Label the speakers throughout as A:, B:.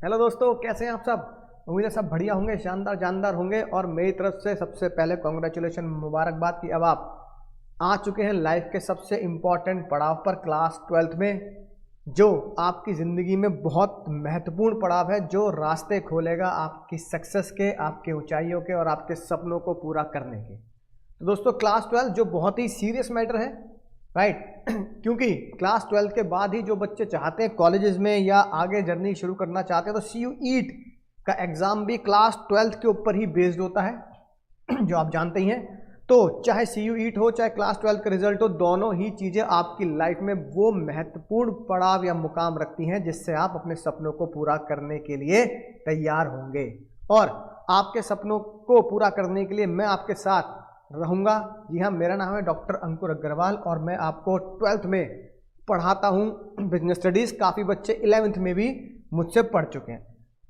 A: Hello दोस्तों, कैसे हैं आप सब। उम्मीद है सब बढ़िया होंगे, शानदार जानदार होंगे। और मेरी तरफ से सबसे पहले कॉन्ग्रेचुलेशन, मुबारकबाद कि अब आप आ चुके हैं लाइफ के सबसे इम्पॉर्टेंट पड़ाव पर, क्लास 12th में, जो आपकी ज़िंदगी में बहुत महत्वपूर्ण पड़ाव है, जो रास्ते खोलेगा आपकी सक्सेस के, आपके ऊंचाइयों के और आपके सपनों को पूरा करने के। तो दोस्तों, क्लास 12 जो बहुत ही सीरियस मैटर है, राइट क्योंकि क्लास 12 के बाद ही जो बच्चे चाहते हैं कॉलेजेस में या आगे जर्नी शुरू करना चाहते हैं, तो CUET का एग्ज़ाम भी क्लास 12 के ऊपर ही बेस्ड होता है जो आप जानते ही हैं। तो चाहे CUET हो, चाहे क्लास 12 का रिजल्ट हो, दोनों ही चीज़ें आपकी लाइफ में वो महत्वपूर्ण पड़ाव या मुकाम रखती हैं जिससे आप अपने सपनों को पूरा करने के लिए तैयार होंगे। और आपके सपनों को पूरा करने के लिए मैं आपके साथ रहूँगा। जी हाँ, मेरा नाम है डॉक्टर अंकुर अग्रवाल और मैं आपको 12th में पढ़ाता हूँ बिजनेस स्टडीज़। काफ़ी बच्चे 11th में भी मुझसे पढ़ चुके हैं।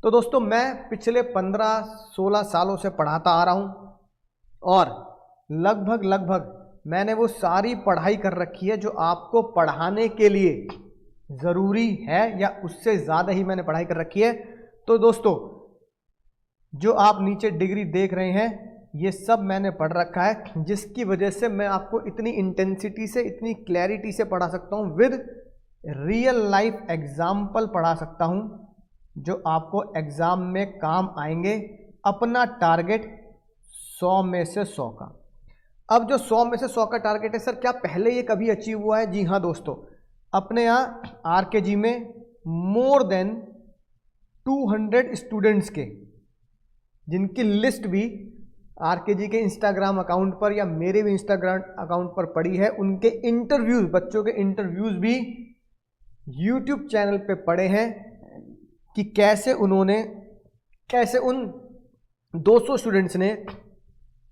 A: तो दोस्तों, मैं पिछले 15-16 सालों से पढ़ाता आ रहा हूँ और लगभग मैंने वो सारी पढ़ाई कर रखी है जो आपको पढ़ाने के लिए ज़रूरी है, या उससे ज़्यादा ही मैंने पढ़ाई कर रखी है। तो दोस्तों, जो आप नीचे डिग्री देख रहे हैं, ये सब मैंने पढ़ रखा है, जिसकी वजह से मैं आपको इतनी इंटेंसिटी से, इतनी क्लैरिटी से पढ़ा सकता हूँ, विद रियल लाइफ एग्जाम्पल पढ़ा सकता हूँ जो आपको एग्ज़ाम में काम आएंगे। अपना टारगेट 100 में से 100 का। अब जो 100 में से 100 का टारगेट है, सर क्या पहले ये कभी अचीव हुआ है? जी हाँ दोस्तों, अपने यहाँ RKG में मोर देन 200 स्टूडेंट्स के, जिनकी लिस्ट भी RKG के इंस्टाग्राम अकाउंट पर या मेरे भी इंस्टाग्राम अकाउंट पर पड़ी है, उनके इंटरव्यूज़, बच्चों के इंटरव्यूज़ भी YouTube चैनल पे पड़े हैं कि कैसे उन 200 स्टूडेंट्स ने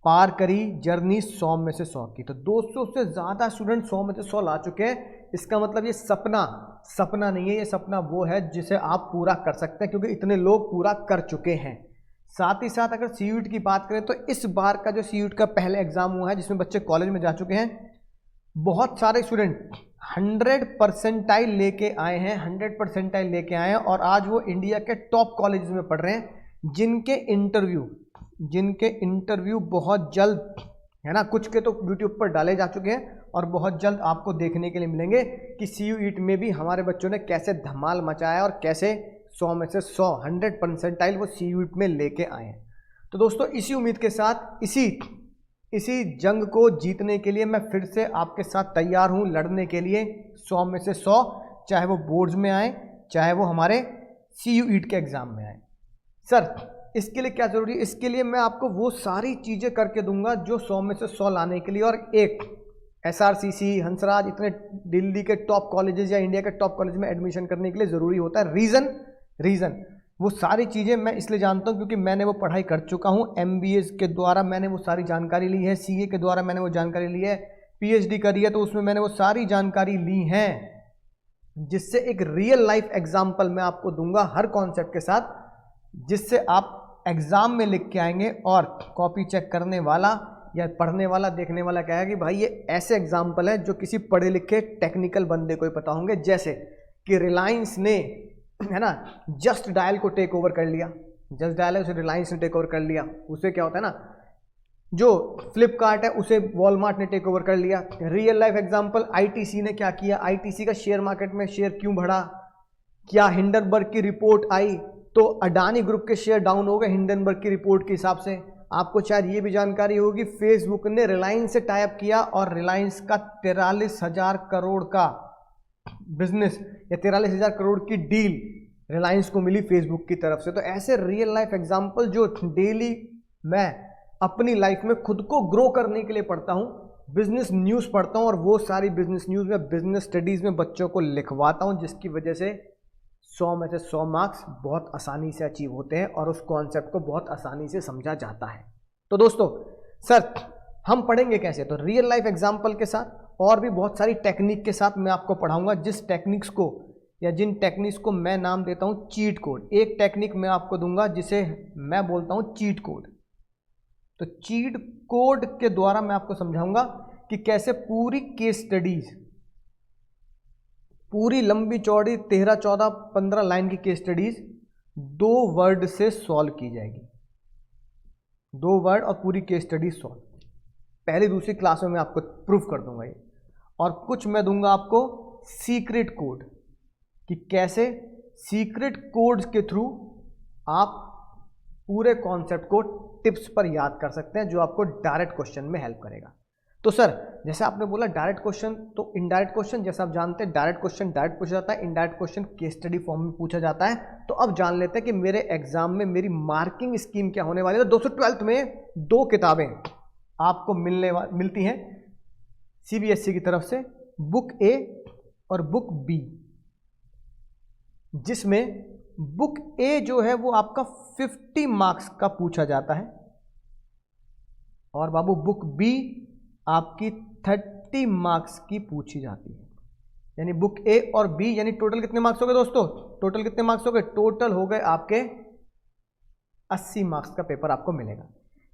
A: पार करी जर्नी 100 में से 100 की। तो 200 से ज़्यादा स्टूडेंट 100 में से 100 ला चुके हैं। इसका मतलब ये सपना नहीं है, ये सपना वो है जिसे आप पूरा कर सकते हैं, क्योंकि इतने लोग पूरा कर चुके हैं। साथ ही साथ अगर CUET की बात करें तो इस बार का जो CUET का पहले एग्जाम हुआ है, जिसमें बच्चे कॉलेज में जा चुके हैं, बहुत सारे स्टूडेंट 100% लेके आए हैं, 100% लेके आए हैं। और आज वो इंडिया के टॉप कॉलेज में पढ़ रहे हैं, जिनके इंटरव्यू बहुत जल्द, है ना, कुछ के तो यूट्यूब पर डाले जा चुके हैं और बहुत जल्द आपको देखने के लिए मिलेंगे कि CUET में भी हमारे बच्चों ने कैसे धमाल मचाया और कैसे 100 में से 100% वो CUET में लेके आए हैं। तो दोस्तों, इसी उम्मीद के साथ, इसी जंग को जीतने के लिए मैं फिर से आपके साथ तैयार हूं लड़ने के लिए 100 में से 100, चाहे वो बोर्ड्स में आए, चाहे वो हमारे CUET के एग्ज़ाम में आए। सर इसके लिए क्या ज़रूरी है? इसके लिए मैं आपको वो सारी चीज़ें करके दूंगा जो 100 में से 100 लाने के लिए, और एक SRCC, हंसराज, इतने दिल्ली के टॉप कॉलेजेस या इंडिया के टॉप कॉलेज में एडमिशन करने के लिए ज़रूरी होता है। रीज़न वो सारी चीज़ें मैं इसलिए जानता हूँ क्योंकि मैंने वो पढ़ाई कर चुका हूँ। MBA के द्वारा मैंने वो सारी जानकारी ली है, CA के द्वारा मैंने वो जानकारी ली है, PhD करी है, तो उसमें मैंने वो सारी जानकारी ली है, जिससे एक रियल लाइफ एग्जाम्पल मैं आपको दूंगा हर कॉन्सेप्ट के साथ, जिससे आप एग्ज़ाम में लिख के आएंगे और कॉपी चेक करने वाला या पढ़ने वाला, देखने वाला कहेगा कि भाई ये ऐसे एग्जाम्पल है जो किसी पढ़े लिखे टेक्निकल बंदे को ही पता होंगे। जैसे कि रिलायंस ने, है ना, जस्ट डायल को टेक ओवर कर लिया, जस्ट डायल है उसे रिलायंस ने टेक ओवर कर लिया। उसे क्या होता है ना, जो फ्लिपकार्ट है उसे वॉलमार्ट ने टेक ओवर कर लिया। रियल लाइफ एग्जांपल, ITC ने क्या किया, ITC का शेयर मार्केट में शेयर क्यों बढ़ा, क्या हिंडनबर्ग की रिपोर्ट आई तो अडानी ग्रुप के शेयर डाउन हो गए हिंडनबर्ग की रिपोर्ट के हिसाब से। आपको शायद ये भी जानकारी होगी, फेसबुक ने रिलायंस से टाई अप किया और रिलायंस का 43,000 करोड़ का बिजनेस या 43,000 करोड़ की डील रिलायंस को मिली फेसबुक की तरफ से। तो ऐसे रियल लाइफ एग्जांपल जो डेली मैं अपनी लाइफ में खुद को ग्रो करने के लिए पढ़ता हूँ, बिजनेस न्यूज़ पढ़ता हूँ, और वो सारी बिजनेस न्यूज़ में, बिजनेस स्टडीज़ में बच्चों को लिखवाता हूँ, जिसकी वजह से 100 में से 100 मार्क्स बहुत आसानी से अचीव होते हैं और उस कॉन्सेप्ट को बहुत आसानी से समझा जाता है। तो दोस्तों, सर हम पढ़ेंगे कैसे? तो रियल लाइफ एग्जांपल के साथ और भी बहुत सारी टेक्निक के साथ मैं आपको पढ़ाऊंगा, जिस टेक्निक्स को या जिन टेक्निक्स को मैं नाम देता हूं चीट कोड। एक टेक्निक मैं आपको दूंगा जिसे मैं बोलता हूं चीट कोड। तो चीट कोड के द्वारा मैं आपको समझाऊंगा कि कैसे पूरी केस स्टडीज, पूरी लंबी चौड़ी 13, 14, 15 लाइन की केस स्टडीज 2 वर्ड से सॉल्व की जाएगी, 2 वर्ड और पूरी केस स्टडी सॉल्व। पहली दूसरी क्लास में मैं आपको प्रूफ कर दूंगा ये। और कुछ मैं दूंगा आपको सीक्रेट कोड कि कैसे सीक्रेट कोड्स के थ्रू आप पूरे कॉन्सेप्ट को टिप्स पर याद कर सकते हैं, जो आपको डायरेक्ट क्वेश्चन में हेल्प करेगा। तो सर जैसे आपने बोला डायरेक्ट क्वेश्चन, तो इनडायरेक्ट क्वेश्चन जैसा आप जानते हैं डायरेक्ट क्वेश्चन डायरेक्ट पूछा जाता है, indirect question case study form में पूछा जाता है। तो अब जान लेते हैं कि मेरे एग्जाम में मेरी मार्किंग स्कीम क्या होने वाली है। तो 212th में 2 किताबें आपको मिलती हैं सीबीएसई की तरफ से, बुक ए और बुक बी, जिसमें बुक ए जो है वो आपका 50 मार्क्स का पूछा जाता है और बाबू बुक बी आपकी 30 मार्क्स की पूछी जाती है। यानी बुक ए और बी यानी टोटल कितने मार्क्स हो गए दोस्तों? टोटल कितने मार्क्स हो गए? टोटल हो गए आपके 80 मार्क्स का पेपर आपको मिलेगा,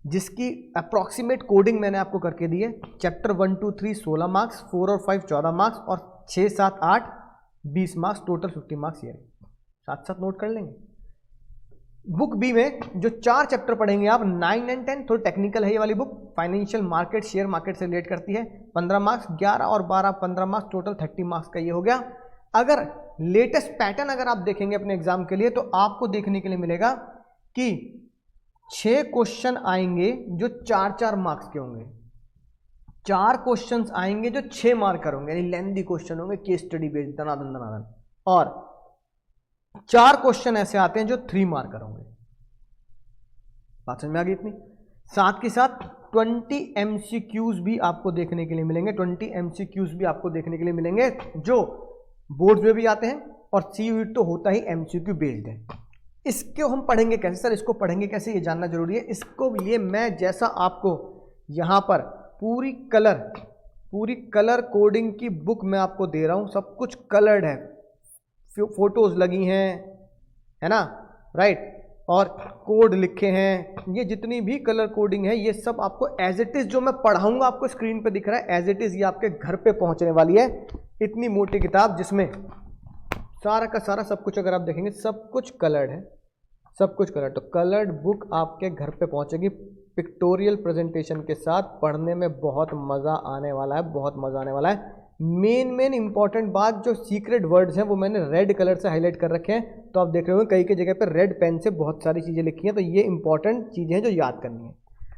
A: जिसकी अप्रॉक्सीमेट कोडिंग मैंने आपको करके दी है। चैप्टर 1, 2, 3 16 मार्क्स, 4 और 5 14 मार्क्स और 6, 7, 8 20 मार्क्स, टोटल 50 मार्क्स ये साथ साथ नोट कर लेंगे। बुक बी में जो 4 चैप्टर पढ़ेंगे आप 9 एंड 10, थोड़ी टेक्निकल है ये वाली book, financial market share market से रिलेट करती है, 15 मार्क्स, 11 और 12 15 मार्क्स, टोटल 30 मार्क्स का ये हो गया। अगर लेटेस्ट पैटर्न अगर आप देखेंगे अपने एग्जाम के लिए, तो आपको देखने के लिए मिलेगा कि 6 क्वेश्चन आएंगे जो 4-4 मार्क्स के होंगे, 4 क्वेश्चंस आएंगे जो 6 मार्कर होंगे, यानी लेंथी क्वेश्चन होंगे, केस स्टडी बेस्ड दनादन दनादन, और 4 क्वेश्चन ऐसे आते हैं जो 3 मार्कर होंगे। बात समझ में आ गई इतनी? साथ के साथ 20 MCQs भी आपको देखने के लिए मिलेंगे, 20 MCQs भी आपको देखने के लिए मिलेंगे जो बोर्ड में भी आते हैं, और CUET तो होता ही MCQ बेस्ड है। इसको हम पढ़ेंगे कैसे सर? इसको पढ़ेंगे कैसे ये जानना जरूरी है। इसको लिए मैं जैसा आपको यहाँ पर पूरी कलर कोडिंग की बुक मैं आपको दे रहा हूँ, सब कुछ कलर्ड है, फोटोज लगी हैं, है ना, राइट, और कोड लिखे हैं, ये जितनी भी कलर कोडिंग है ये सब आपको एज इट इज जो मैं पढ़ाऊंगा आपको स्क्रीन पे दिख रहा है, एज इट इज ये आपके घर पे पहुंचने वाली है। इतनी मोटी किताब जिसमें सारा का सारा सब कुछ अगर आप देखेंगे सब कुछ कलर्ड है, सब कुछ कलर्ड। तो कलर्ड बुक आपके घर पे पहुंचेगी पिक्टोरियल प्रेजेंटेशन के साथ, पढ़ने में बहुत मज़ा आने वाला है, बहुत मज़ा आने वाला है। मेन इंपॉर्टेंट बात, जो सीक्रेट वर्ड्स हैं वो मैंने रेड कलर से हाईलाइट कर रखे हैं, तो आप देख रहे होंगे कई जगह पे रेड पेन से बहुत सारी चीज़ें लिखी हैं, तो ये इंपॉर्टेंट चीज़ें हैं जो याद करनी है।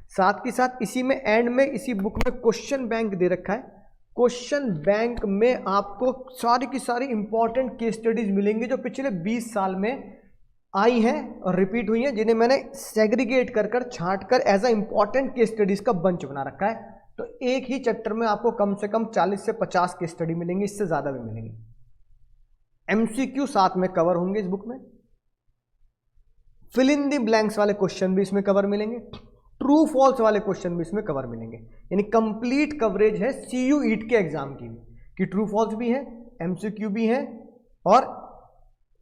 A: साथ के साथ इसी में एंड में इसी बुक में क्वेश्चन बैंक दे रखा है। क्वेश्चन बैंक में आपको सारी की सारी इंपॉर्टेंट केस स्टडीज मिलेंगी जो पिछले 20 साल में आई हैं और रिपीट हुई हैं, जिन्हें मैंने सेग्रीगेट कर छांट कर as a important case studies का बंच बना रखा है। तो एक ही चैप्टर में आपको कम से कम 40 से 50 केस स्टडी मिलेंगी, इससे ज्यादा भी मिलेंगी। MCQ साथ में कवर होंगे इस बुक में, फिल इन द ब्लैंक्स वाले क्वेश्चन भी इसमें कवर मिलेंगे, ट्रू फॉल्स वाले क्वेश्चन भी इसमें कवर मिलेंगे, यानी कंप्लीट कवरेज है CUET के एग्जाम की भी, कि ट्रू फॉल्स भी है, MCQ भी है और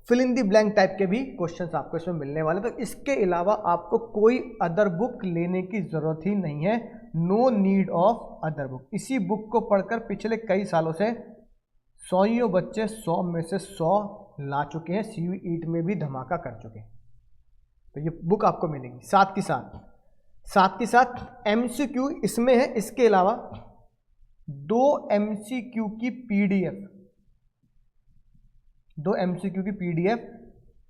A: fill in the blank type के भी क्वेश्चंस आपको इसमें मिलने वाले। तो इसके अलावा आपको कोई अदर बुक लेने की जरूरत ही नहीं है, no need of other book. इसी बुक को पढ़कर पिछले कई सालों से 100 बच्चे 100 में से 100 ला चुके हैं, CUET में भी धमाका कर चुके हैं। तो ये बुक आपको मिलेगी। साथ के साथ MCQ इसमें है, इसके अलावा 2 MCQ की PDF, 2 MCQ की PDF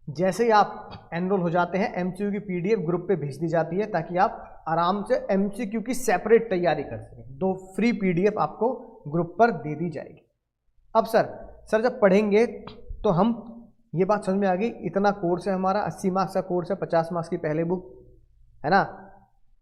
A: जैसे ही आप एनरोल हो जाते हैं MCQ की PDF ग्रुप पे भेज दी जाती है, ताकि आप आराम से MCQ की सेपरेट तैयारी कर सकें। 2 फ्री PDF आपको ग्रुप पर दे दी जाएगी। अब सर जब पढ़ेंगे तो हम, ये बात समझ में आ गई, इतना कोर्स है हमारा, 80 मार्क्स का कोर्स है, 50 मार्क्स की पहले बुक है ना,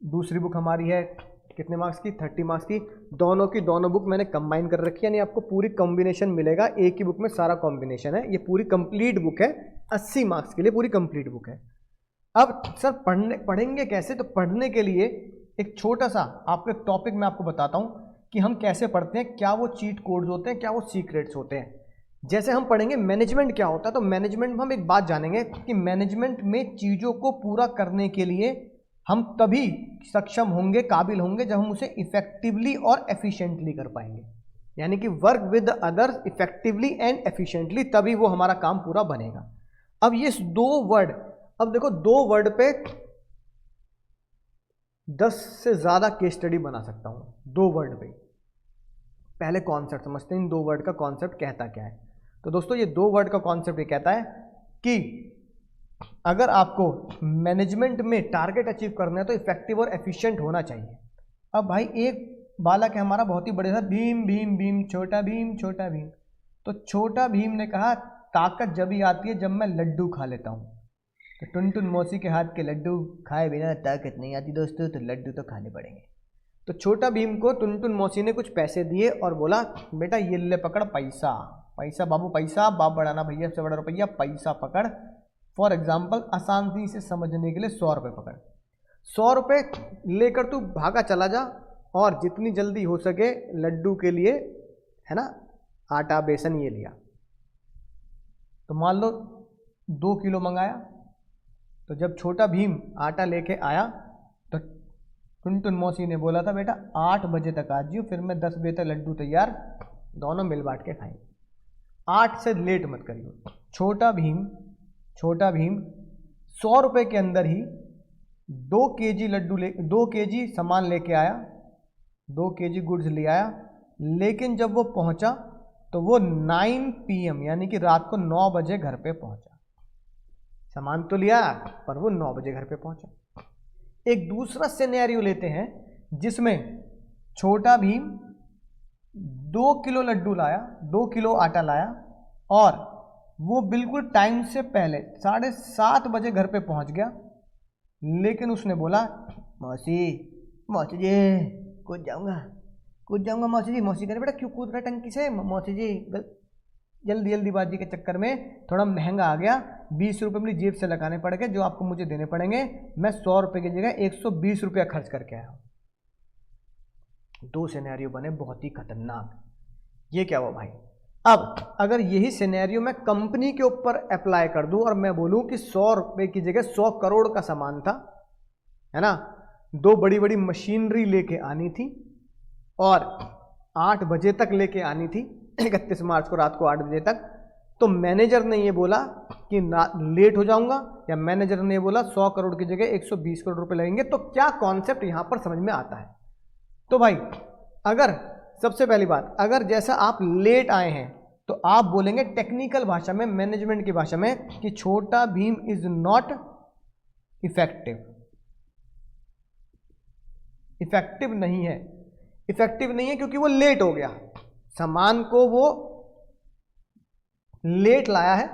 A: दूसरी बुक हमारी है कितने मार्क्स की, 30 मार्क्स की। दोनों की दोनों बुक मैंने कंबाइन कर रखी है, यानी आपको पूरी कॉम्बिनेशन मिलेगा, एक ही बुक में सारा कॉम्बिनेशन है। ये पूरी कंप्लीट बुक है, 80 मार्क्स के लिए पूरी कंप्लीट बुक है। अब सर पढ़ेंगे कैसे? तो पढ़ने के लिए एक छोटा सा आपको एक टॉपिक मैं आपको बताता हूँ कि हम कैसे पढ़ते हैं, क्या वो चीट कोड्स होते हैं, क्या वो सीक्रेट्स होते हैं। जैसे हम पढ़ेंगे मैनेजमेंट क्या होता है, तो मैनेजमेंट में हम एक बात जानेंगे कि मैनेजमेंट में चीज़ों को पूरा करने के लिए हम तभी सक्षम होंगे, काबिल होंगे, जब हम उसे इफेक्टिवली और एफिशिएंटली कर पाएंगे। यानी कि work with others effectively and efficiently, तभी वो हमारा काम पूरा बनेगा। अब ये 2 वर्ड अब देखो 2 वर्ड पे 10 से ज्यादा केस स्टडी बना सकता हूं 2 वर्ड पे। पहले कॉन्सेप्ट समझते हैं, इन 2 वर्ड का कॉन्सेप्ट कहता क्या है। तो दोस्तों ये 2 वर्ड का कॉन्सेप्ट ये कहता है कि अगर आपको मैनेजमेंट में टारगेट अचीव करना है तो इफेक्टिव और एफिशिएंट होना चाहिए। अब भाई एक बालक है हमारा बहुत ही बड़े सा, भीम भीम भीम छोटा भीम छोटा भीम। तो छोटा भीम ने कहा ताकत जब ही आती है जब मैं लड्डू खा लेता हूँ। तो टुनटुन मौसी के हाथ के लड्डू खाए बिना ताकत नहीं आती दोस्तों, तो लड्डू तो खाने पड़ेंगे। तो छोटा भीम को टुनटुन मौसी ने कुछ पैसे दिए और बोला बेटा ये ले पकड़ पैसा, पैसा बाबू पैसा, बाप बढ़ाना भैया से बड़ा रुपया, पैसा पकड़। फॉर एग्जाम्पल आसानी से समझने के लिए 100 रुपये पकड़। 100 रुपये लेकर तू भागा चला जा और जितनी जल्दी हो सके लड्डू के लिए, है ना, आटा बेसन ये लिया। तो मान लो 2 किलो मंगाया। तो जब छोटा भीम आटा लेके आया तो टुनटुन मौसी ने बोला था बेटा 8 बजे तक आ जियो, फिर मैं 10 बजे तक लड्डू तैयार, दोनों मिल बांट के खाएंगे, 8 से लेट मत करियो। छोटा भीम 100 रुपये के अंदर ही 2 केजी लड्डू 2 केजी सामान लेके आया, 2 केजी गुड्स ले आया। लेकिन जब वो पहुंचा तो वो 9 PM यानी कि रात को 9 बजे घर पे पहुंचा। सामान तो लिया पर वो 9 बजे घर पे पहुंचा। एक दूसरा सिनेरियो लेते हैं जिसमें छोटा भीम 2 किलो लड्डू लाया, 2 किलो आटा लाया और वो बिल्कुल टाइम से पहले 7:30 बजे घर पे पहुंच गया। लेकिन उसने बोला मौसी जी कूद जाऊंगा मौसी जी। मौसी कह रहे बेटा क्यों कूद रहा टंकी से, मौसी जी जल्दीबाजी के चक्कर में थोड़ा महंगा आ गया, 20 रुपये मेरी जेब से लगाने पड़ गए जो आपको मुझे देने पड़ेंगे, मैं 100 रुपये की जगह 120 रुपया खर्च करके आया हूँ। 2 सिनेरियो बने बहुत ही खतरनाक। ये क्या हुआ भाई? अब अगर यही सिनेरियो मैं कंपनी के ऊपर अप्लाई कर दूं और मैं बोलूं कि 100 रुपये की जगह 100 करोड़ का सामान था, है ना, 2 बड़ी बड़ी मशीनरी लेके आनी थी और 8 बजे तक लेके आनी थी, 31 मार्च को रात को 8 बजे तक। तो मैनेजर ने ये बोला कि लेट हो जाऊंगा, या मैनेजर ने बोला 100 करोड़ की जगह 120 करोड़ रुपए लगेंगे। तो क्या कॉन्सेप्ट यहां पर समझ में आता है? तो भाई अगर सबसे पहली बात, अगर जैसा आप लेट आए हैं तो आप बोलेंगे टेक्निकल भाषा में, मैनेजमेंट की भाषा में कि छोटा भीम इज नॉट इफेक्टिव नहीं है। इफेक्टिव नहीं है क्योंकि वो लेट हो गया, सामान को वो लेट लाया है,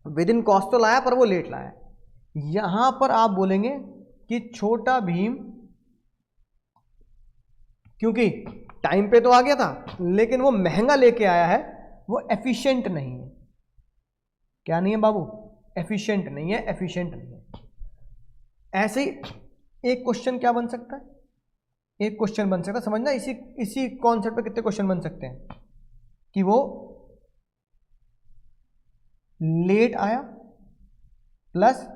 A: विद इन कॉस्ट तो लाया पर वो लेट लाया है। यहां पर आप बोलेंगे कि छोटा भीम क्योंकि टाइम पे तो आ गया था लेकिन वो महंगा लेके आया है, वो एफिशिएंट नहीं है। क्या नहीं है बाबू? एफिशिएंट नहीं है, एफिशिएंट नहीं है। ऐसे ही एक क्वेश्चन क्या बन सकता है? एक क्वेश्चन बन सकता है, समझना, इसी कॉन्सेप्ट पे कितने क्वेश्चन बन सकते हैं कि वो लेट आया प्लस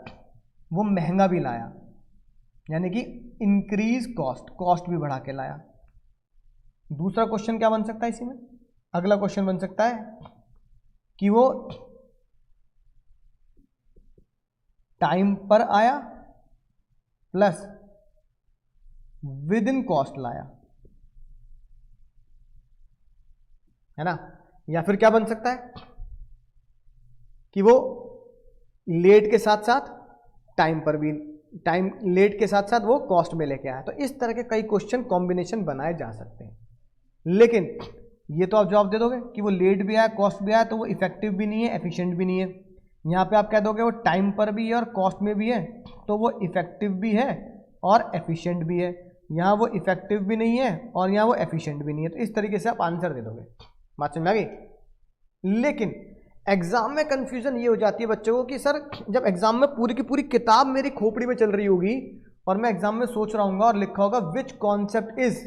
A: वो महंगा भी लाया, यानी कि इंक्रीज कॉस्ट भी बढ़ा के लाया। दूसरा क्वेश्चन क्या बन सकता है इसी में? अगला क्वेश्चन बन सकता है कि वो टाइम पर आया प्लस विद इन कॉस्ट लाया, है ना। या फिर क्या बन सकता है कि वो लेट के साथ साथ लेट के साथ साथ वो कॉस्ट में लेके आया। तो इस तरह के कई क्वेश्चन कॉम्बिनेशन बनाए जा सकते हैं। लेकिन ये तो आप जवाब दे दोगे कि वो लेट भी आया, कॉस्ट भी आया, तो वो इफेक्टिव भी नहीं है, एफिशिएंट भी नहीं है। यहाँ पे आप कह दोगे वो टाइम पर भी है और कॉस्ट में भी है, तो वो इफेक्टिव भी है और एफिशिएंट भी है। यहाँ वो इफेक्टिव भी नहीं है और यहाँ वो एफिशिएंट भी नहीं है। तो इस तरीके से आप आंसर दे दोगे। बात समझ में आ गई? लेकिन एग्जाम में कंफ्यूजन ये हो जाती है बच्चों को कि सर जब एग्जाम में पूरी की पूरी किताब मेरी खोपड़ी में चल रही होगी और मैं एग्जाम में सोच रहा हूँ और लिखा होगा विच concept is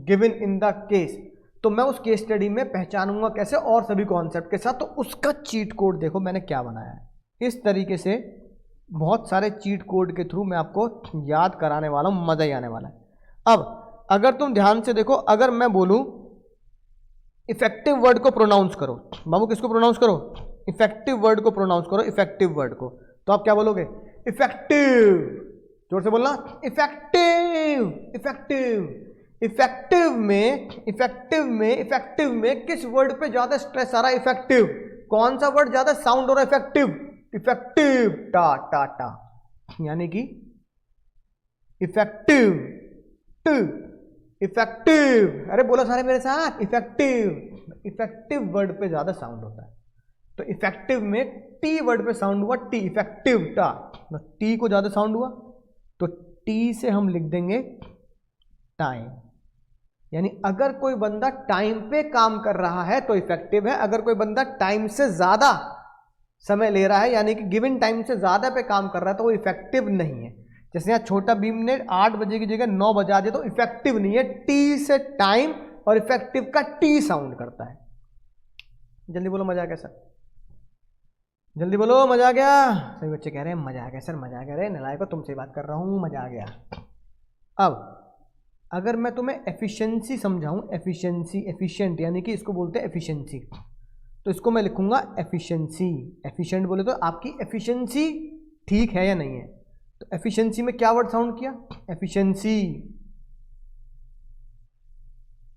A: given in the case, तो मैं उस केस स्टडी में पहचानूंगा कैसे और सभी कॉन्सेप्ट के साथ? तो उसका चीट कोड देखो मैंने क्या बनाया है। इस तरीके से बहुत सारे चीट कोड के थ्रू मैं आपको याद कराने वाला हूं, मजा ही आने वाला है। अब अगर तुम ध्यान से देखो, अगर मैं बोलूं इफेक्टिव वर्ड को प्रोनाउंस करो, बाबू किसको प्रोनाउंस करो? इफेक्टिव वर्ड को प्रोनाउंस करो, इफेक्टिव वर्ड को, तो आप क्या बोलोगे? इफेक्टिव, जोर से बोलना, इफेक्टिव इफेक्टिव। इफेक्टिव में किस वर्ड पे ज्यादा स्ट्रेस आ रहा है? इफेक्टिव। कौन सा वर्ड ज्यादा साउंड हो रहा है? इफेक्टिव। टा टा टा, यानी कि इफेक्टिव इफेक्टिव। अरे बोलो सारे मेरे साथ, इफेक्टिव वर्ड पे ज्यादा साउंड होता है। तो इफेक्टिव में टी वर्ड पे साउंड हुआ, टी, इफेक्टिव टा, टी को ज्यादा साउंड हुआ तो टी से हम लिख देंगे टाइम। यानी अगर कोई बंदा टाइम पे काम कर रहा है तो इफेक्टिव है, अगर कोई बंदा टाइम से ज्यादा समय ले रहा है यानी कि गिवन टाइम से ज्यादा पे काम कर रहा है तो वो इफेक्टिव नहीं है। जैसे यहाँ छोटा भीम ने 8 बजे की जगह 9 बजा दिया तो इफेक्टिव नहीं है। टी से टाइम और इफेक्टिव का टी साउंड करता है। जल्दी बोलो मजा आ गया सर, जल्दी बोलो मजा आ गया। सभी बच्चे कह रहे हैं मजा आ गया सर, मजा आ गया। रे नलायको, तुमसे बात कर रहा हूँ, मजा आ गया। अब अगर मैं तुम्हें एफिशिएंसी समझाऊं, एफिशिएंसी, एफिशिएंट यानी कि इसको बोलते हैं एफिशिएंसी, तो इसको मैं लिखूंगा एफिशिएंसी। एफिशिएंट बोले तो आपकी एफिशिएंसी ठीक है या नहीं है। तो एफिशिएंसी में क्या वर्ड साउंड किया? Efficiency,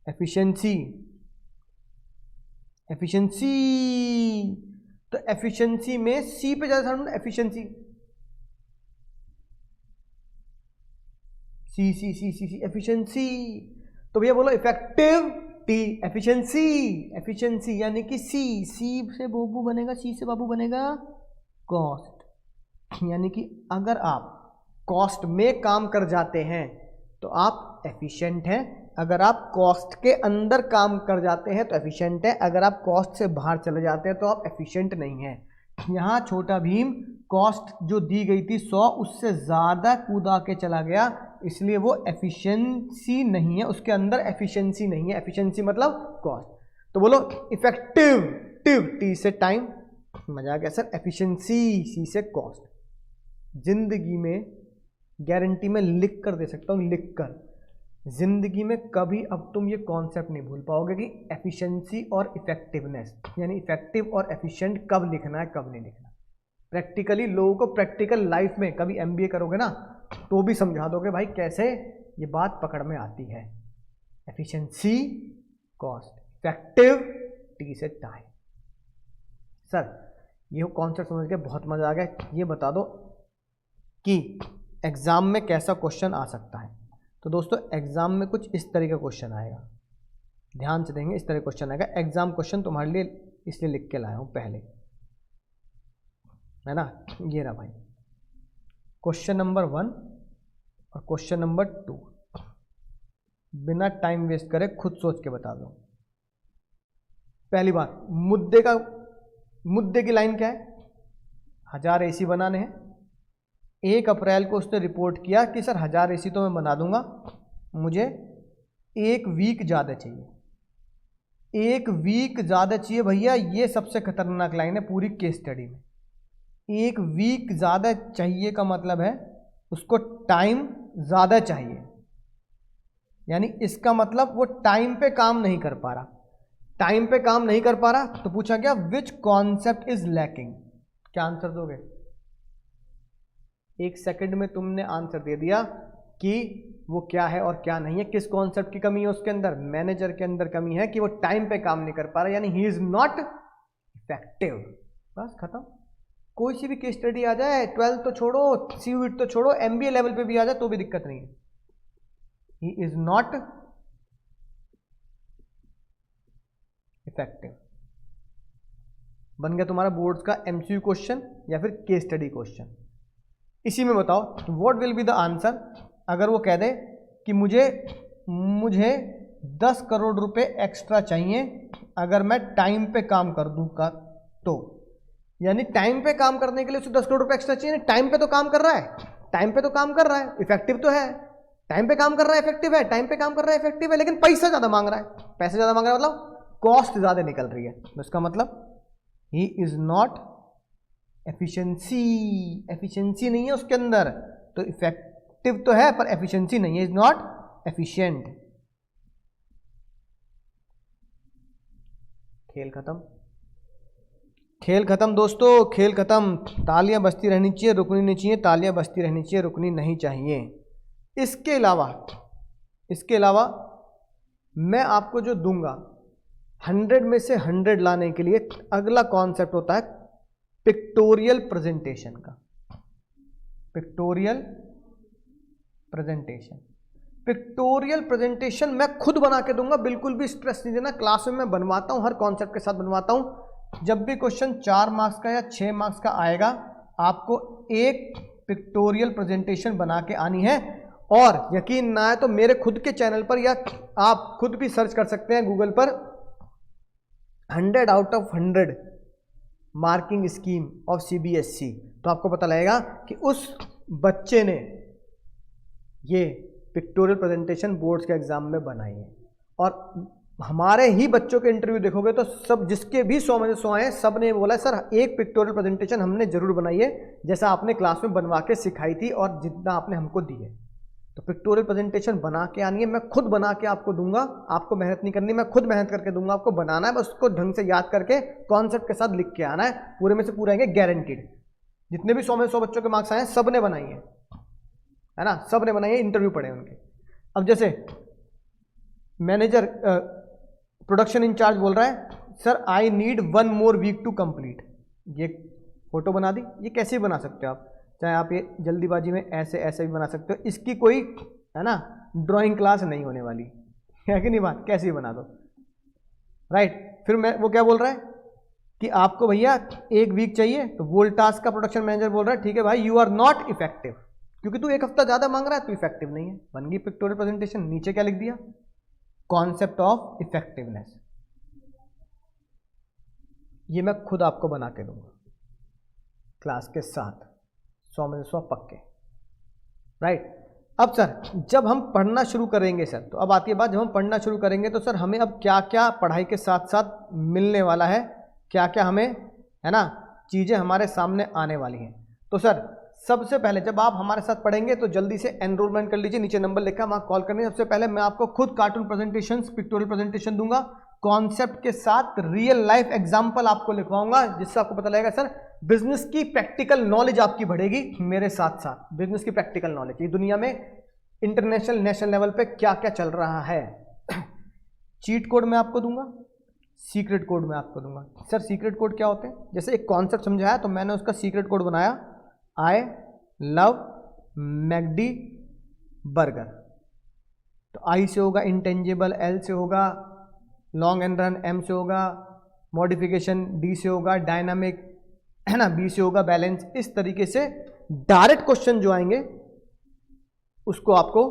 A: efficiency, efficiency. तो एफिशिएंसी में सी पे ज्यादा साउंड, एफिशिएंसी, सी सी सी सी सी, एफिशिएंसी। तो भैया बोलो इफेक्टिव टी, एफिशिएंसी, एफिशिएंसी यानी कि सी, सी से बाबू बनेगा, सी से बाबू बनेगा कॉस्ट। यानी कि अगर आप कॉस्ट में काम कर जाते हैं तो आप एफिशिएंट हैं, अगर आप कॉस्ट के अंदर काम कर जाते हैं तो एफिशिएंट है, अगर आप कॉस्ट से बाहर चले जाते हैं तो आप एफिशिएंट नहीं है। यहाँ छोटा भीम कॉस्ट जो दी गई थी 100 उससे ज़्यादा कूदा के चला गया, इसलिए वो एफिशिएंसी नहीं है, उसके अंदर एफिशिएंसी नहीं है। एफिशिएंसी मतलब कॉस्ट। तो बोलो इफेक्टिव, टिव टी से टाइम, मजा आ गया सर, एफिशिएंसी सी से कॉस्ट। जिंदगी में गारंटी में लिख कर दे सकता हूँ, लिख कर, जिंदगी में कभी अब तुम ये कॉन्सेप्ट नहीं भूल पाओगे कि एफिशिएंसी और इफेक्टिवनेस यानी इफेक्टिव और एफिशिएंट कब लिखना है कब नहीं लिखना। प्रैक्टिकली लोगों को प्रैक्टिकल लाइफ में कभी एमबीए करोगे ना तो भी समझा दोगे भाई कैसे ये बात पकड़ में आती है। एफिशिएंसी कॉस्ट, इफेक्टिव टी से टाइम। सर ये कॉन्सेप्ट समझ के बहुत मजा आ गया। ये बता दो कि एग्जाम में कैसा क्वेश्चन आ सकता है। तो दोस्तों एग्जाम में कुछ इस तरह का क्वेश्चन आएगा, ध्यान से देंगे, इस तरह क्वेश्चन आएगा। एग्जाम क्वेश्चन तुम्हारे लिए इसलिए लिख के लाया हूं पहले, है ना। ये रहा भाई क्वेश्चन नंबर 1 और क्वेश्चन नंबर 2। बिना टाइम वेस्ट करे खुद सोच के बता दो। पहली बात, मुद्दे की लाइन क्या है? 1000 एसी बनाने हैं। 1 अप्रैल को उसने रिपोर्ट किया कि सर 1000 एसी तो मैं बना दूंगा, मुझे 1 वीक ज़्यादा चाहिए। 1 वीक ज़्यादा चाहिए भैया, ये सबसे खतरनाक लाइन है पूरी केस स्टडी में। 1 वीक ज़्यादा चाहिए का मतलब है उसको टाइम ज़्यादा चाहिए, यानी इसका मतलब वो टाइम पे काम नहीं कर पा रहा। टाइम पे काम नहीं कर पा रहा तो पूछा गया विच कॉन्सेप्ट इज लैकिंग। क्या आंसर दोगे? 1 सेकंड में तुमने आंसर दे दिया कि वो क्या है और क्या नहीं है, किस कॉन्सेप्ट की कमी है उसके अंदर। मैनेजर के अंदर कमी है कि वो टाइम पे काम नहीं कर पा रहा, यानी ही इज नॉट इफेक्टिव। बस खत्म। कोई सी भी केस स्टडी आ जाए, 12th तो छोड़ो, सीयूईटी तो छोड़ो, एमबीए लेवल पे भी आ जाए तो भी दिक्कत नहीं है। ही इज नॉट इफेक्टिव बन गया तुम्हारा बोर्ड्स का एमसीक्यू क्वेश्चन या फिर केस स्टडी क्वेश्चन। इसी में बताओ what will be the answer अगर वो कह दे कि मुझे 10 करोड़ रुपए एक्स्ट्रा चाहिए अगर मैं टाइम पे काम कर दूंगा तो। यानी टाइम पे काम करने के लिए उसे 10 करोड़ रुपए एक्स्ट्रा चाहिए। टाइम पे तो काम कर रहा है, टाइम पे तो काम कर रहा है, इफेक्टिव तो है। टाइम पे काम कर रहा है, इफेक्टिव है, टाइम पे काम कर रहा है, इफेक्टिव है, लेकिन पैसा ज्यादा मांग रहा है। पैसे ज्यादा मांग रहा है मतलब कॉस्ट ज्यादा निकल रही है, तो इसका मतलब he is not efficiency. Efficiency नहीं है उसके अंदर, तो इफेक्टिव तो है पर एफिशिएंसी नहीं है, इज नॉट एफिशिएंट। खेल खत्म। खेल खत्म दोस्तों, खेल खत्म। तालियां बजती रहनी चाहिए, रुकनी नहीं चाहिए, तालियां बजती रहनी चाहिए, रुकनी नहीं चाहिए। इसके अलावा मैं आपको जो दूंगा 100 में से 100 लाने के लिए अगला कॉन्सेप्ट होता है पिक्टोरियल प्रेजेंटेशन का। पिक्टोरियल प्रेजेंटेशन मैं खुद बना के दूंगा, बिल्कुल भी स्ट्रेस नहीं देना। क्लास में मैं बनवाता हूं, हर कॉन्सेप्ट के साथ बनवाता हूं। जब भी क्वेश्चन 4 मार्क्स का या 6 मार्क्स का आएगा, आपको एक पिक्टोरियल प्रेजेंटेशन बना के आनी है। और यकीन ना आए तो मेरे खुद के चैनल पर या आप खुद भी सर्च कर सकते हैं गूगल पर 100 out of 100 marking scheme of CBSE, तो आपको पता लगेगा कि उस बच्चे ने ये पिक्टोरियल प्रेजेंटेशन बोर्ड्स के एग्जाम में बनाई है। और हमारे ही बच्चों के इंटरव्यू देखोगे तो सब जिसके भी 100 में से 100 आए, सब ने बोला सर एक पिक्टोरियल प्रेजेंटेशन हमने जरूर बनाई है, जैसा आपने क्लास में बनवा के सिखाई थी और जितना आपने हमको दी है। तो पिक्टोरियल प्रेजेंटेशन बना के आनी है, मैं खुद बना के आपको दूंगा। आपको मेहनत नहीं करनी, मैं खुद मेहनत करके दूंगा। आपको बनाना है, बस उसको ढंग से याद करके कॉन्सेप्ट के साथ लिख के आना है। पूरे में से पूरे आएंगे गारंटीड। जितने भी 100 में 100 बच्चों के मार्क्स आए हैं, सब ने बनाई है ना, सब ने बनाई है, इंटरव्यू पढ़े उनके। अब जैसे मैनेजर प्रोडक्शन इंचार्ज बोल रहा है sir I need 1 more week to complete, ये फोटो बना दी। ये कैसे बना सकते हो आप, चाहे आप ये जल्दीबाजी में ऐसे ऐसे भी बना सकते हो। इसकी कोई है ना ड्राइंग क्लास नहीं होने वाली है कि नहीं बात, कैसे ही बना दो, राइट। फिर मैं वो क्या बोल रहा है कि आपको भैया 1 वीक चाहिए, तो वोल्टास का प्रोडक्शन मैनेजर बोल रहा है ठीक है भाई यू आर नॉट इफेक्टिव, क्योंकि तू 1 हफ्ता ज्यादा मांग रहा है तो इफेक्टिव नहीं है। बन गई पिक्टोरियल प्रेजेंटेशन। नीचे क्या लिख दिया, कॉन्सेप्ट ऑफ इफेक्टिवनेस। ये मैं खुद आपको बना के दूंगा क्लास के साथ, 100 में से 100 पक्के, राइट। अब सर जब हम पढ़ना शुरू करेंगे सर, तो अब आती है बात, जब हम पढ़ना शुरू करेंगे तो सर हमें अब क्या क्या पढ़ाई के साथ साथ मिलने वाला है, क्या क्या हमें है ना चीज़ें हमारे सामने आने वाली हैं। तो सर सबसे पहले जब आप हमारे साथ पढ़ेंगे तो जल्दी से एनरोलमेंट कर लीजिए, नीचे नंबर लिखा है वहाँ कॉल करनी है। सबसे पहले मैं आपको खुद कार्टून प्रेजेंटेशन, पिक्टोरियल प्रेजेंटेशन दूंगा, कॉन्सेप्ट के साथ रियल लाइफ एग्जाम्पल आपको लिखवाऊंगा, जिससे आपको पता लगेगा सर बिजनेस की प्रैक्टिकल नॉलेज आपकी बढ़ेगी मेरे साथ साथ। बिजनेस की प्रैक्टिकल नॉलेज, ये दुनिया में इंटरनेशनल नेशनल लेवल पे क्या क्या चल रहा है। चीट कोड मैं आपको दूंगा, सीक्रेट कोड मैं आपको दूंगा। सर सीक्रेट कोड क्या होते हैं, जैसे एक कॉन्सेप्ट समझाया तो मैंने उसका सीक्रेट कोड बनाया, आई लव मैकडी बर्गर। तो आई से होगा इंटेंजिबल, एल से होगा लॉन्ग एंड रन, एम से होगा मॉडिफिकेशन, डी से होगा डायनामिक, है ना, बी से होगा बैलेंस। इस तरीके से डायरेक्ट क्वेश्चन जो आएंगे उसको आपको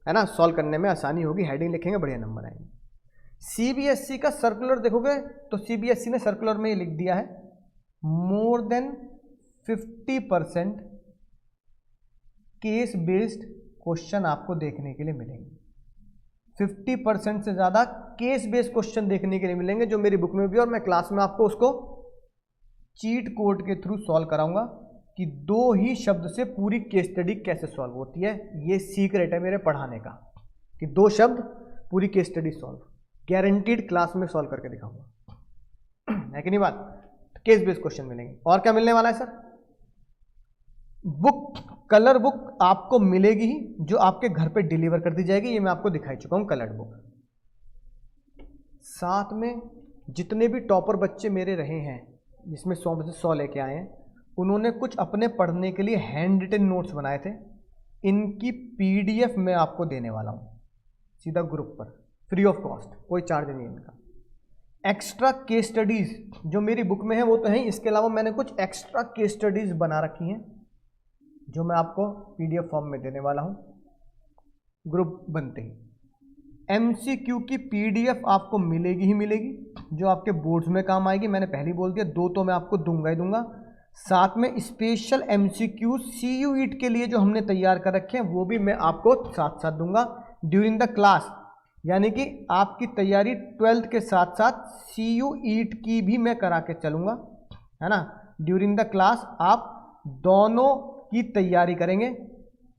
A: है ना सॉल्व करने में आसानी होगी। हेडिंग लिखेंगे बढ़िया नंबर आएंगे। सीबीएसई का सर्कुलर देखोगे तो सीबीएसई ने सर्कुलर में ये लिख दिया है more than 50% case based question आपको देखने के लिए मिलेंगे। 50% से ज़्यादा केस बेस्ड क्वेश्चन देखने के लिए मिलेंगे, जो मेरी बुक में भी, और मैं क्लास में आपको उसको चीट कोड के थ्रू सॉल्व कराऊंगा कि 2 ही शब्द से पूरी केस स्टडी कैसे सॉल्व होती है। ये सीक्रेट है मेरे पढ़ाने का कि 2 शब्द पूरी case study solve, guaranteed class में सॉल्व करके दिखाऊंगा, है कि नहीं बात। केस बेस्ड क्वेश्चन मिलेंगे। और क्या मिलने वाला है सर, बुक, कलर बुक आपको मिलेगी ही, जो आपके घर पे डिलीवर कर दी जाएगी। ये मैं आपको दिखाई चुका हूं कलर्ड बुक। साथ में जितने भी टॉपर बच्चे मेरे रहे हैं, जिसमें 100 में से 100 लेके आए हैं, उन्होंने कुछ अपने पढ़ने के लिए हैंड रिटन नोट्स बनाए थे, इनकी पीडीएफ मैं आपको देने वाला हूं सीधा ग्रुप पर, फ्री ऑफ कॉस्ट, कोई चार्ज नहीं इनका। एक्स्ट्रा केस स्टडीज जो मेरी बुक में है वो तो है, इसके अलावा मैंने कुछ एक्स्ट्रा केस स्टडीज बना रखी हैं जो मैं आपको पीडीएफ फॉर्म में देने वाला हूं ग्रुप बनते ही। एमसीक्यू की पीडीएफ आपको मिलेगी ही मिलेगी, जो आपके बोर्ड्स में काम आएगी। मैंने पहले ही बोल दिया 2 तो मैं आपको दूंगा ही दूंगा। साथ में स्पेशल एमसीक्यू सीयूईटी के लिए जो हमने तैयार कर रखे हैं वो भी मैं आपको साथ साथ दूंगा ड्यूरिंग द क्लास, यानी कि आपकी तैयारी 12th के साथ साथ सीयूईटी की भी मैं करा के चलूँगा, है ना। ड्यूरिंग द क्लास आप दोनों की तैयारी करेंगे,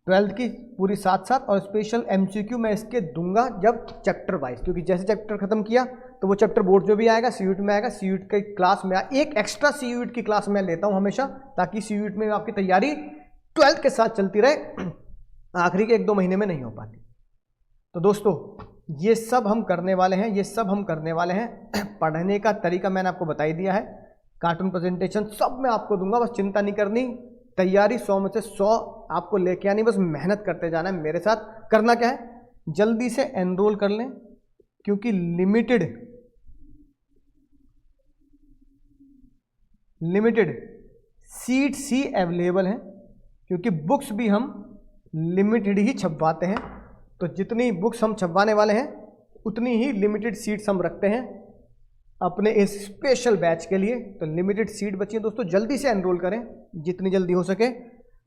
A: ट्वेल्थ की पूरी साथ साथ, और स्पेशल एमसीक्यू मैं इसके दूंगा जब चैप्टर वाइज, क्योंकि जैसे चैप्टर खत्म किया तो वो चैप्टर बोर्ड जो भी आएगा सीयूट में आएगा, सीयूट की क्लास में एक एक्स्ट्रा सीयूट की क्लास मैं लेता हूं हमेशा, ताकि सीयूट में आपकी तैयारी ट्वेल्थ के साथ चलती रहे, आखिरी के 1-2 महीने में नहीं हो पाती। तो दोस्तों ये सब हम करने वाले हैं, ये सब हम करने वाले हैं। पढ़ने का तरीका मैंने आपको बता ही दिया है, कार्टून प्रेजेंटेशन सब मैं आपको दूंगा, बस चिंता नहीं करनी। तैयारी 100 में से 100 आपको लेके आनी, बस मेहनत करते जाना है मेरे साथ। करना क्या है, जल्दी से एनरोल कर लें, क्योंकि लिमिटेड सीट्स ही अवेलेबल हैं, क्योंकि बुक्स भी हम लिमिटेड ही छपवाते हैं। तो जितनी बुक्स हम छपवाने वाले हैं उतनी ही लिमिटेड सीट्स हम रखते हैं अपने इस स्पेशल बैच के लिए। तो लिमिटेड सीट बची है दोस्तों, जल्दी से एनरोल करें जितनी जल्दी हो सके।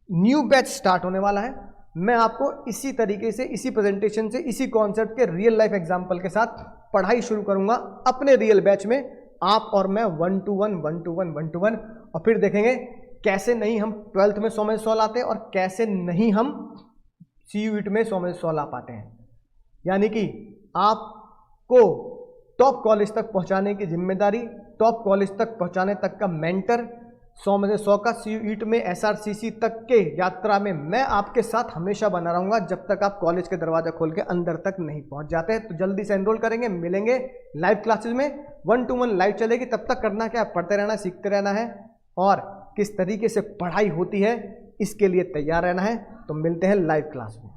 A: न्यू बैच स्टार्ट होने वाला है, मैं आपको इसी तरीके से, इसी प्रेजेंटेशन से, इसी कॉन्सेप्ट के रियल लाइफ एग्जाम्पल के साथ पढ़ाई शुरू करूंगा अपने रियल बैच में। आप और मैं 1 to 1, और फिर देखेंगे कैसे नहीं हम ट्वेल्थ में 100 में 100 लाते और कैसे नहीं हम सीयूईटी में 100 में 100 ला पाते हैं। यानी कि आपको टॉप कॉलेज तक पहुंचाने की जिम्मेदारी, टॉप कॉलेज तक पहुंचाने तक का मेंटर, 100 में से 100 का सीयूईटी में एसआरसीसी तक के यात्रा में मैं आपके साथ हमेशा बना रहूंगा, जब तक आप कॉलेज के दरवाजा खोल के अंदर तक नहीं पहुंच जाते। तो जल्दी से एनरोल करेंगे, मिलेंगे लाइव क्लासेस में, 1 to 1 लाइव चलेगी। तब तक करना क्या, पढ़ते रहना, सीखते रहना है, और किस तरीके से पढ़ाई होती है इसके लिए तैयार रहना है। तो मिलते हैं लाइव क्लास में।